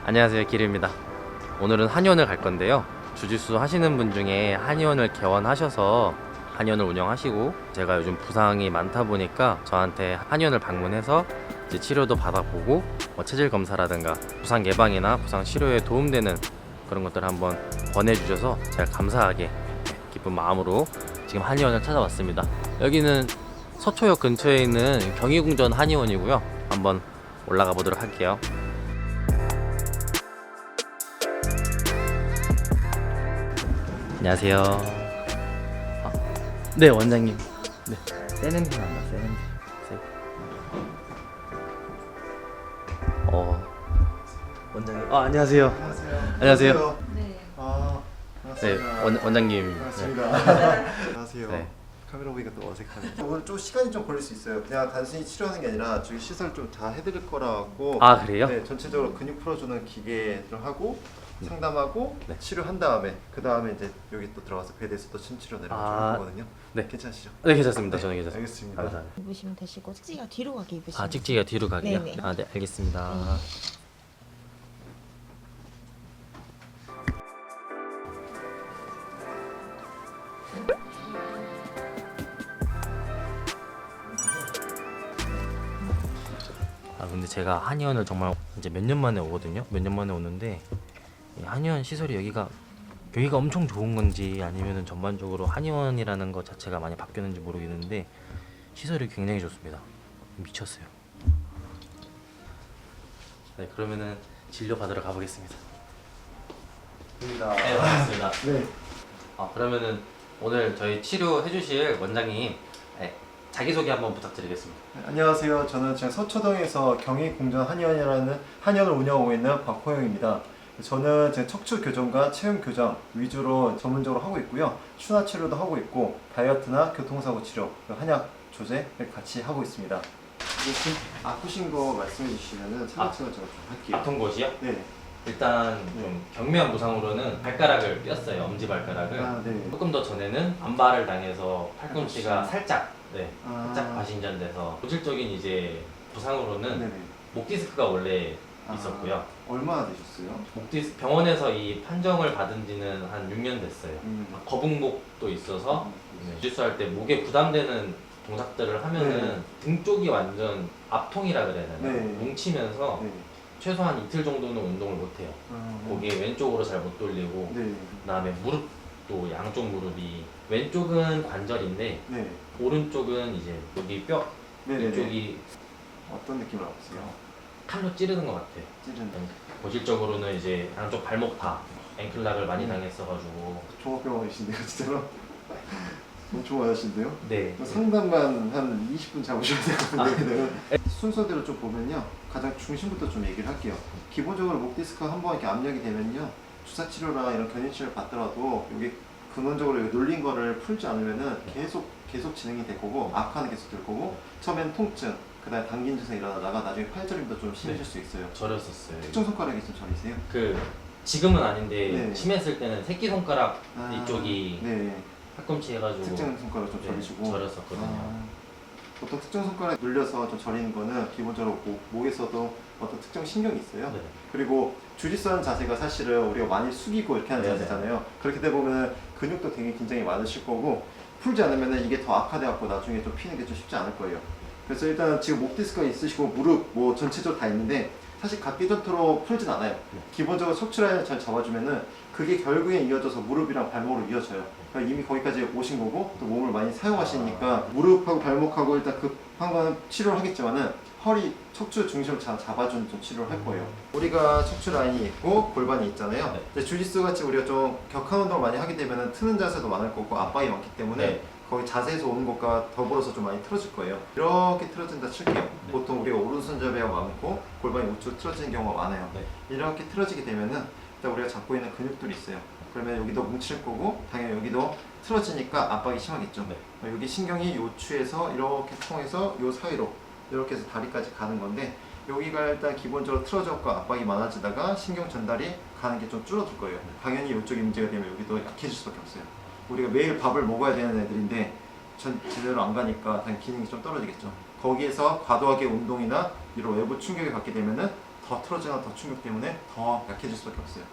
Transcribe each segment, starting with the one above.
안녕하세요, 기르입니다. 오늘은 한의원을 갈 건데요. 주짓수 하시는 분 중에 한의원을 개원하셔서 한의원을 운영하시고, 제가 요즘 부상이 많다 보니까 저한테 한의원을 방문해서 이제 치료도 받아보고 체질 검사라든가 부상 예방이나 부상 치료에 도움되는 그런 것들을 한번 권해주셔서 제가 감사하게 기쁜 마음으로 지금 한의원을 찾아왔습니다. 여기는 서초역 근처에 있는 경희궁전 한의원이고요. 한번 올라가 보도록 할게요. 안녕하세요. 네, 원장님. 네, 새 냄새 난다. 새 냄새. 원장님. 안녕하세요. 안녕하세요. 네. 네, 반갑습니다. 원장님. 반갑습니다. 안녕하세요. 네. 카메라 보니까 또 어색하네. 오늘 좀 시간이 좀 걸릴 수 있어요. 그냥 단순히 치료하는 게 아니라 저기 시설 좀 다 해드릴 거라고. 아, 그래요? 네, 전체적으로 근육 풀어주는 기계를 하고 상담하고 네. 치료한 다음에 그 다음에 이제 여기 또 들어가서 베드에서 또 침치료 내려가지고 하거든요. 네. 괜찮으시죠? 네, 괜찮습니다. 네, 저는 괜찮습니다. 알겠습니다. 감사합니다. 입으시면 되시고 찍찍이가 뒤로 가게 입으시면 아, 찍찍이가 뒤로 가게요? 네네. 아, 네, 알겠습니다. 근데 제가 한의원을 정말 이제 몇 년 만에 오거든요. 몇 년 만에 오는데 이 한의원 시설이 여기가 엄청 좋은 건지 아니면은 전반적으로 한의원이라는 것 자체가 많이 바뀌었는지 모르겠는데 시설이 굉장히 좋습니다. 미쳤어요. 네, 그러면은 진료 받으러 가보겠습니다. 네, 반갑습니다. 네. 그러면은 오늘 저희 치료해 주실 원장님 자기소개 한번 부탁드리겠습니다. 네, 안녕하세요. 저는 지금 서초동에서 경희궁전 한의원이라는 한의원을 운영하고 있는 박호영입니다. 저는 지금 척추 교정과 체형 교정 위주로 전문적으로 하고 있고요. 추나 치료도 하고 있고 다이어트나 교통사고 치료, 한약 조제를 같이 하고 있습니다. 지금 아프신 거 말씀해 주시면은 차근차근 제가 좀 할게요. 아픈 곳이요? 네. 일단 좀 경미한 부상으로는 발가락을 꼈어요. 엄지발가락을. 네. 조금 더 전에는 안발을 당해서 팔꿈치가 살짝 아. 살짝 과신전돼서 고질적인 이제 부상으로는 네네. 목 디스크가 원래 있었고요. 얼마나 되셨어요? 목 디스크 병원에서 이 판정을 받은 지는 한 6년 됐어요. 거북목도 있어서 주짓수할 때 목에 부담되는 동작들을 하면은 등 쪽이 완전 압통이라 그래야 되나? 네. 뭉치면서 네. 최소한 이틀 정도는 운동을 못 해요. 목이 왼쪽으로 잘 못 돌리고 네. 그다음에 무릎도 양쪽 무릎이 왼쪽은 관절인데 네. 오른쪽은 이제 여기 뼈 네네네. 이쪽이 어떤 느낌을 받으세요? 칼로 찌르는 것 같아요. 찌른다. 고질적으로는 이제 양쪽 발목 다 앵클락을 많이 당했어가지고 종합병원이신데요, 진짜로? 엄청 많으신데요? 네. 상담만 한 20분 잡으셔야 되거든요. 순서대로 좀 보면요, 가장 중심부터 좀 얘기를 할게요. 기본적으로 목 디스크 한번 이렇게 압력이 되면요, 주사 치료나 이런 견인 치료를 받더라도 여기 근원적으로 여기 눌린 거를 풀지 않으면은 계속 진행이 될 거고 악화는 계속 될 거고 처음엔 통증, 그다음에 당긴 증상이 일어나다가 나중에 팔저림도 좀 심해질 수 있어요. 저렸었어요. 특정 손가락이 좀 저리세요? 지금은 아닌데 네. 심했을 때는 새끼 손가락 이쪽이 네. 팔꿈치 해가지고 특정 손가락 좀 저리시고. 저렸었거든요. 보통 특정 손가락 눌려서 좀 저리는 거는 기본적으로 목에서도 어떤 특정 신경이 있어요. 네. 그리고 주짓수 하는 자세가 사실은 우리가 많이 숙이고 이렇게 하는 네네. 자세잖아요. 그렇게 되다 보면 근육도 되게 긴장이 많으실 거고 풀지 않으면 이게 더 악화돼갖고 나중에 좀 피는 게 좀 쉽지 않을 거예요. 그래서 일단 지금 목 디스크가 있으시고 무릎 뭐 전체적으로 다 있는데 사실 각기전토로 풀진 않아요. 기본적으로 척추 라인을 잘 잡아주면은 그게 결국에 이어져서 무릎이랑 발목으로 이어져요. 그러니까 이미 거기까지 오신 거고 또 몸을 많이 사용하시니까 무릎하고 발목하고 일단 급한 거는 치료를 하겠지만은 허리, 척추 중심을 잘 잡아주는 좀 치료를 할 거예요. 우리가 척추 라인이 있고 골반이 있잖아요. 네. 근데 주짓수 같이 우리가 좀 격한 운동을 많이 하게 되면은 트는 자세도 많을 거고 압박이 많기 때문에 네. 거기 자세에서 오는 것과 더불어서 좀 많이 틀어질 거예요. 이렇게 틀어진다 칠게요. 보통 우리가 오른손잡이가 많고 골반이 우측으로 틀어지는 경우가 많아요. 네. 이렇게 틀어지게 되면은 일단 우리가 잡고 있는 근육들이 있어요. 그러면 여기도 뭉칠 거고 당연히 여기도 틀어지니까 압박이 심하겠죠. 네. 여기 신경이 요추에서 이렇게 통해서 요 사이로 이렇게 해서 다리까지 가는 건데 여기가 일단 기본적으로 틀어져서 압박이 많아지다가 신경 전달이 가는 게 좀 줄어들 거예요. 당연히 이쪽이 문제가 되면 여기도 약해질 수밖에 없어요. 우리가 매일 밥을 먹어야 되는 애들인데 제대로 안 가니까 당연히 기능이 좀 떨어지겠죠. 거기에서 과도하게 운동이나 이런 외부 충격을 받게 되면은 더 틀어지거나 더 충격 때문에 더 약해질 수밖에 없어요.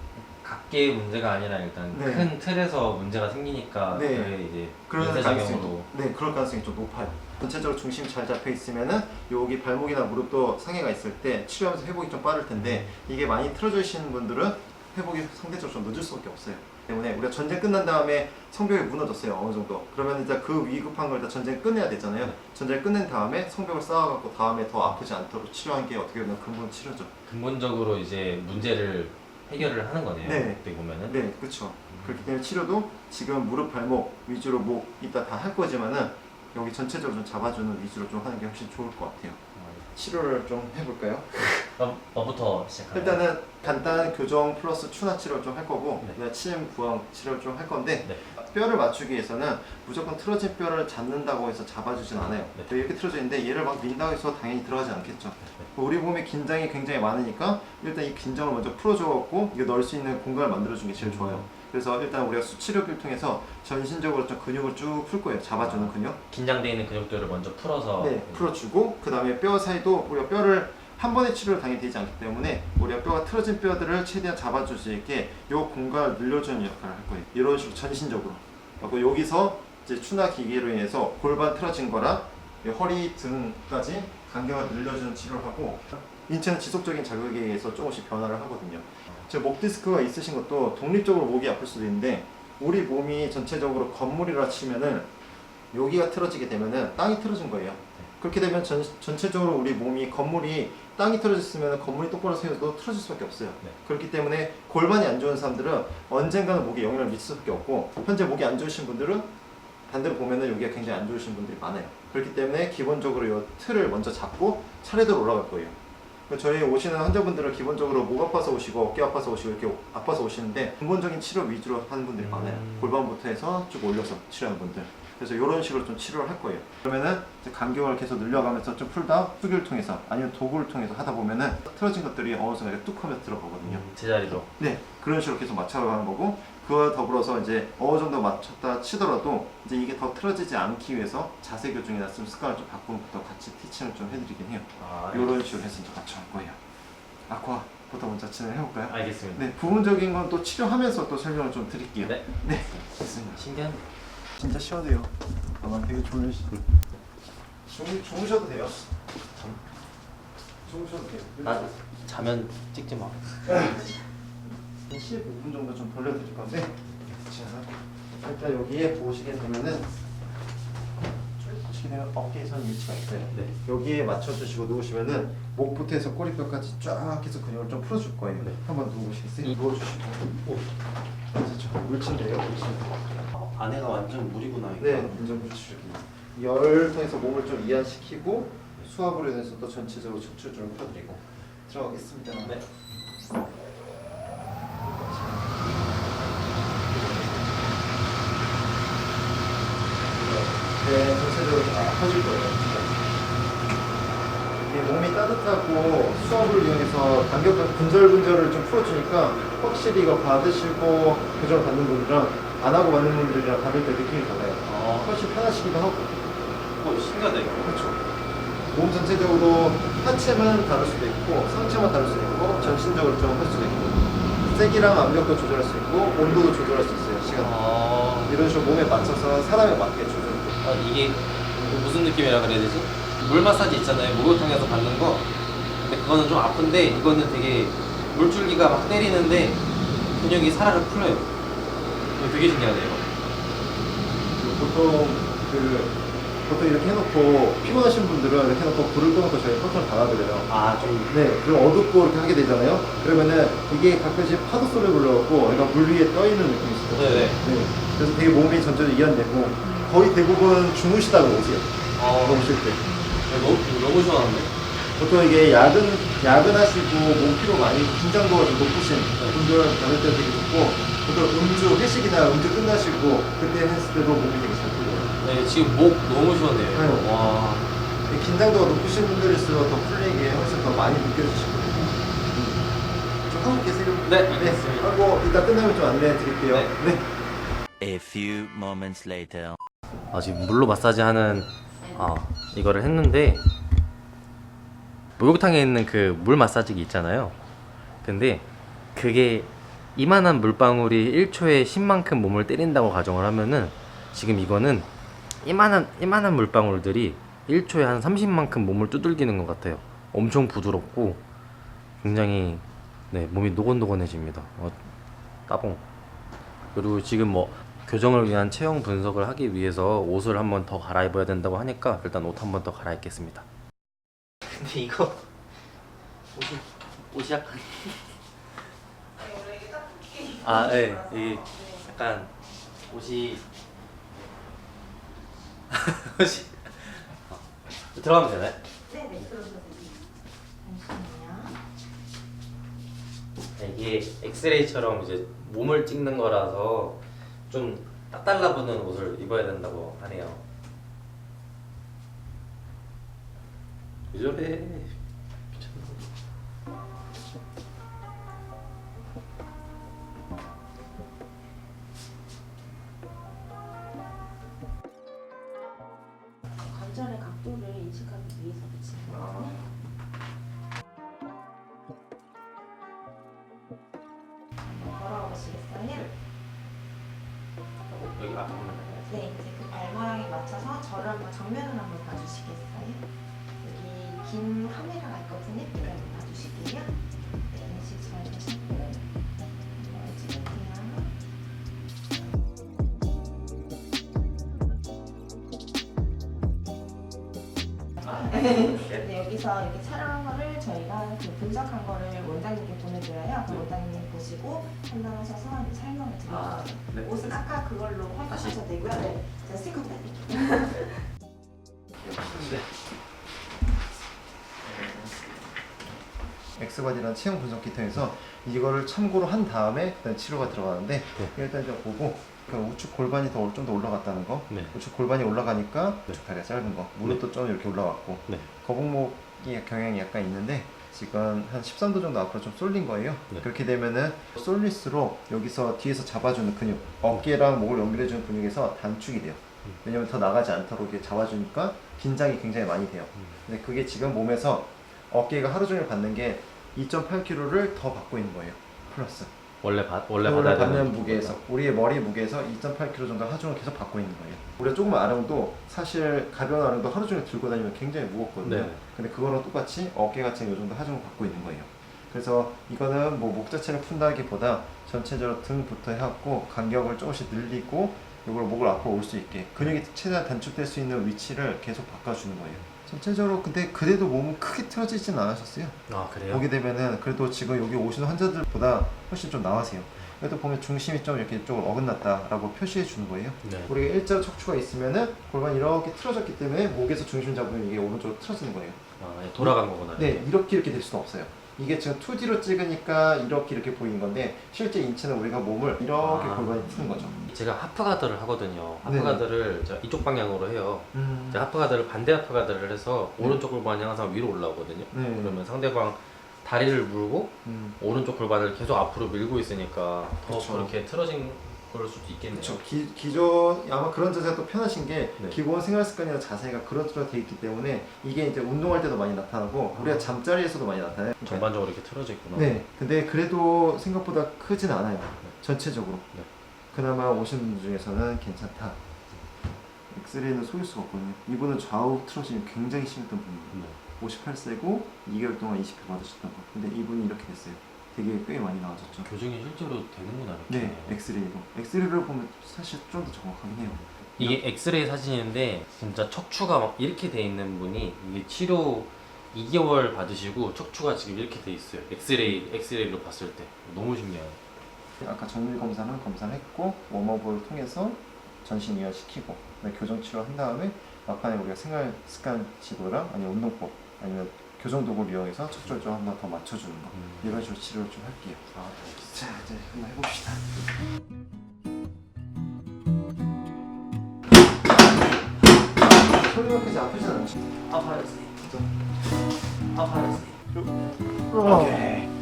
각계의 문제가 아니라 일단 네. 큰 틀에서 문제가 생기니까 네. 그게 이제 그럴 인쇄작용으로 그럴 가능성이 좀 높아요. 전체적으로 중심이 잘 잡혀 있으면은 여기 발목이나 무릎도 상해가 있을 때 치료하면서 회복이 좀 빠를 텐데 이게 많이 틀어져 있는 분들은 회복이 상대적으로 좀 늦을 수밖에 없어요. 때문에 우리가 전쟁 끝난 다음에 성벽이 무너졌어요 어느 정도. 그러면 이제 그 위급한 걸 다 전쟁 끝내야 되잖아요. 전쟁 끝낸 다음에 성벽을 쌓아갖고 다음에 더 아프지 않도록 치료한 게 어떻게 보면 근본 치료죠. 근본적으로 이제 문제를 해결을 하는 거네요. 네. 어떻게 보면은. 네, 그렇죠. 그렇기 때문에 치료도 지금 무릎, 발목 위주로 목 이따 다 할 거지만은 여기 전체적으로 좀 잡아주는 위주로 좀 하는 게 훨씬 좋을 것 같아요. 치료를 좀 해볼까요? 뭐부터 시작할까요? 일단은 간단 교정 플러스 추나 치료를 좀 할 거고 네. 그다음에 침, 부항 치료를 좀 할 건데 네. 뼈를 맞추기 위해서는 무조건 틀어진 뼈를 잡는다고 해서 잡아주진 않아요. 네. 이렇게 틀어져 있는데 얘를 막 민다고 해서 당연히 들어가지 않겠죠. 우리 몸에 긴장이 굉장히 많으니까 일단 이 긴장을 먼저 풀어줘갖고 이거 넣을 수 있는 공간을 만들어주는 게 제일 좋아요. 그래서 일단 우리가 수치료기를 통해서 전신적으로 좀 근육을 쭉 풀 거예요. 잡아주는 근육. 긴장되어 있는 근육들을 먼저 풀어서 네, 풀어주고 그 다음에 뼈 사이도 우리가 뼈를 한 번에 치료를 당연히 되지 않기 때문에 우리가 뼈가 틀어진 뼈들을 최대한 잡아줄 수 있게 이 공간을 늘려주는 역할을 할 거예요. 이런 식으로 전신적으로. 그리고 여기서 이제 추나 기계로 인해서 골반 틀어진 거랑 이 허리 등까지 간격을 늘려주는 치료를 하고 인체는 지속적인 자극에 의해서 조금씩 변화를 하거든요. 지금 목 디스크가 있으신 것도 독립적으로 목이 아플 수도 있는데 우리 몸이 전체적으로 건물이라 치면은 여기가 틀어지게 되면은 땅이 틀어진 거예요. 그렇게 되면 전체적으로 우리 몸이 건물이 땅이 틀어졌으면 건물이 똑바로 세워도 틀어질 수밖에 없어요. 네. 그렇기 때문에 골반이 안 좋은 사람들은 언젠가는 목에 영향을 미칠 수밖에 없고 현재 목이 안 좋으신 분들은 반대로 보면은 여기가 굉장히 안 좋으신 분들이 많아요. 그렇기 때문에 기본적으로 이 틀을 먼저 잡고 차례대로 올라갈 거예요. 저희 오시는 환자분들은 기본적으로 목 아파서 오시고 어깨 아파서 오시고 이렇게 아파서 오시는데 근본적인 치료 위주로 하는 분들이 많아요. 골반부터 해서 쭉 올려서 치료하는 분들. 그래서 이런 식으로 좀 치료를 할 거예요. 그러면은 이제 간격을 계속 늘려가면서 좀 풀다 수기를 통해서 아니면 도구를 통해서 하다 보면은 틀어진 것들이 어느 순간 뚝 하면서 들어가거든요. 제자리로. 네, 그런 식으로 계속 맞춰가는 거고 그와 더불어서 이제 어느 정도 맞췄다 치더라도 이제 이게 더 틀어지지 않기 위해서 자세 교정이나 좀 습관을 좀 바꾸면부터 같이 티칭을 좀 해드리긴 해요. 이런 식으로 해서 이제 맞춰갈 거예요. 아쿠아부터 먼저 진행을 해볼까요? 알겠습니다. 네, 부분적인 건 또 치료하면서 또 설명을 좀 드릴게요. 네. 네, 좋습니다. 신기한. 진짜 쉬어도요. 아마 되게 주무셔도 돼요. 주무셔도 돼요. 나 자면 찍지 마. 15분 정도 좀 돌려드릴 건데 자, 일단 여기에 보시게 되면은 쭉 보시게 되면 어깨에 선 위치가 있어요. 네. 여기에 맞춰주시고 누우시면은 목부터 해서 꼬리뼈까지 쫙 해서 근육을 좀 풀어줄 거예요. 네. 한번 누우시겠어요? 누워주시고 그렇죠. 물침대요. 물침대. 안에가 완전 물이구나 이거. 네, 인정 물침. 열 통해서 몸을 좀 이완시키고 수압으로 인해서 또 전체적으로 척추를 좀 펴드리고 들어가겠습니다. 네. 네, 전체적으로 다 펴질 거예요. 이게 몸이 따뜻하고 수압을 이용해서 간격과 분절분절을 좀 풀어주니까 확실히 이거 받으시고 교정 받는 분들이랑 안 하고 받는 분들이랑 받을 때 느낌이 달라요. 훨씬 편하시기도 하고. 신기하다 이거. 그렇죠. 몸 전체적으로 하체만 다를 수도 있고 상체만 다를 수도 있고 전신적으로 좀 할 수도 있고 세기랑 압력도 조절할 수 있고 온도도 조절할 수 있어요. 시간. 이런 식으로 몸에 맞춰서 사람에 맞게 조절. 이게 무슨 느낌이라 그래야 되지? 물 마사지 있잖아요. 목욕탕에서 받는 거. 근데 그거는 좀 아픈데 이거는 되게 물줄기가 막 때리는데 근육이 사라르 풀려요. 이거 되게 신기하네요. 보통 이렇게 해놓고 피곤하신 분들은 이렇게 해놓고 불을 꺼놓고 저희 컨트롤 달아드려요. 좀. 네, 그럼 어둡고 이렇게 하게 되잖아요. 그러면은 이게 가끔씩 파도 소리 불러갖고 얘가 물 위에 떠 있는 느낌이 있어요. 네네. 네. 그래서 되게 몸이 전체적으로 이완되고 거의 대부분 주무시다가 오세요. 오실 때. 너무 시원한데? 보통 이게 야근하시고 몸 피로 많이 긴장도가 좀 높으신 분들 받을 때 되게 좋고 보통 음주 회식이나 음주 끝나시고 그때 했을 때도 몸이 되게 잘 풀려요. 네, 지금 목 너무 시원해요. 네. 와. 긴장도가 높으신 분들일수록 더 풀리게 훨씬 더 많이 느껴지시거든요. 좀 하고 계세요? 네, 알겠습니다. 하고 이따 끝나면 좀 안내해 드릴게요. 네. 네. A few moments later. 지금 물로 마사지 하는 이거를 했는데 목욕탕에 있는 그 물 마사지기 있잖아요. 근데 그게 이만한 물방울이 1초에 10만큼 몸을 때린다고 가정을 하면은 지금 이거는 이만한 물방울들이 1초에 한 30만큼 몸을 두들기는 것 같아요. 엄청 부드럽고 굉장히 네, 몸이 노곤노곤해집니다. 따봉. 그리고 지금 뭐 교정을 위한 체형 분석을 하기 위해서 옷을 한 번 더 갈아입어야 된다고 하니까 일단 옷 한 번 더 갈아입겠습니다. 근데 이거 옷이 약간 아, 네. 이게 약간 옷이 옷이 들어가면 되나요? 네네, 그러셔도 잠시만요. 이게 엑스레이처럼 이제 몸을 찍는 거라서 좀 딱 달라붙는 옷을 입어야 된다고 하네요. 왜 저래? 미쳤나? 관절의 각도를 인식하기 위해서 붙이는 거거든요. 한번 걸어가 보시겠어요? 여기 앞에 보면 네, 이제 그 발모양에 맞춰서 저를 한번 정면을 한번 봐주시겠어요? 여기 긴 카메라가 있거든요. 이걸 한번 봐주실게요. 네, 인식 잘 되셨고 한번 찍을게요. 네, 여기서 이렇게 촬영한 거를 저희가 그 분석한 거를 원장님께 보내드려요. 그 원장님이 보시고 판단하셔서 이제 설명을 드릴 거예요. 네. 옷은 아까 그걸로 확인하셔도 되고요. 네, 제가 스티커 드릴게요. 네. 엑스바디라는 체형 분석 기통에서 이거를 참고로 한 다음에 일단 치료가 들어가는데 일단 좀 보고 그 우측 골반이 좀 더 올라갔다는 거. 네. 우측 골반이 올라가니까 네. 우측 다리가 짧은 거. 무릎도 좀 이렇게 올라갔고 네. 거북목이 경향이 약간 있는데 지금 한 13도 정도 앞으로 좀 쏠린 거예요. 네. 그렇게 되면은 쏠릴수록 여기서 뒤에서 잡아주는 근육, 어깨랑 목을 연결해주는 근육에서 단축이 돼요. 왜냐면 더 나가지 않도록 이렇게 잡아주니까 긴장이 굉장히 많이 돼요. 근데 그게 지금 몸에서 어깨가 하루 종일 받는 게 2.8kg를 더 받고 있는 거예요. 플러스. 원래 원래 받아야 받는 되는 무게에서 우리의 머리 무게에서 2.8kg 정도 하루 종일 계속 받고 있는 거예요. 우리가 조금 아령도 사실 가벼운 아령도 하루 종일 들고 다니면 굉장히 무겁거든요. 네. 근데 그거랑 똑같이 어깨가 지금 이 정도 하루 종일 받고 있는 거예요. 그래서 이거는 뭐 목 자체를 푼다기보다 전체적으로 등부터 해갖고 간격을 조금씩 늘리고 이걸 목을 앞으로 올 수 있게 근육이 최대한 단축될 수 있는 위치를 계속 바꿔주는 거예요. 전체적으로 근데 그래도 몸은 크게 틀어지진 않으셨어요. 아, 그래요? 보게 되면은 그래도 지금 여기 오시는 환자들보다 훨씬 좀 나으세요. 그래도 보면 중심이 좀 이렇게 조금 어긋났다라고 표시해 주는 거예요. 네. 우리가 일자 척추가 있으면은 골반이 이렇게 틀어졌기 때문에 목에서 중심 잡으면 이게 오른쪽으로 틀어지는 거예요. 아, 돌아간 거구나. 네, 이렇게 될 수는 없어요. 이게 지금 2D로 찍으니까 이렇게 보이는 건데 실제 인체는 우리가 몸을 이렇게 골반이 트는 거죠. 제가 하프가드를 하거든요. 네. 하프가드를 제가 이쪽 방향으로 해요. 제가 하프가드를 반대 하프가드를 해서 네. 오른쪽 골반이 항상 위로 올라오거든요. 네. 그러면 상대방 다리를 물고 오른쪽 골반을 계속 앞으로 밀고 있으니까 더 그쵸. 그렇게 틀어진 걸 수도 있겠네요. 그렇죠. 기존 아마 그런 자세가 또 편하신 게 네. 기본 생활 습관이나 자세가 그렇게 돼 있기 때문에 이게 이제 운동할 때도 많이 나타나고 우리가 잠자리에서도 많이 나타나요. 전반적으로 이렇게 틀어져 있구나. 네. 근데 그래도 생각보다 크진 않아요. 전체적으로. 네. 그나마 오신 분 중에서는 괜찮다. 엑스레이는 속일 수가 없거든요. 이분은 좌우 틀어짐이 굉장히 심했던 분이에요. 네. 58세고 2개월 동안 20회 받으셨던 거. 근데 이분이 이렇게 됐어요. 되게 꽤 많이 나아졌죠. 교정이 실제로 되는구나. 이렇게. 네, 엑스레이로. 엑스레이로 보면 사실 좀 더 정확하긴 해요. 이게 엑스레이 사진인데 진짜 척추가 막 이렇게 돼 있는 분이 이게 치료 2개월 받으시고 척추가 지금 이렇게 돼 있어요. 엑스레이로 봤을 때 너무 신기해요. 아까 정밀 검사는 검사를 했고 웜업을 통해서 전신 이완시키고 교정 치료한 다음에 막판에 우리가 생활 습관 지도랑 아니면 운동법 아니면 교정 도구를 이용해서 척추를 좀 한 번 더 맞춰주는 거 이런 식으로 치료를 좀 할게요. 아, 자 이제 한번 해봅시다. 소리가 크지 아프진 않죠? 아파요. 아파요. 오케이.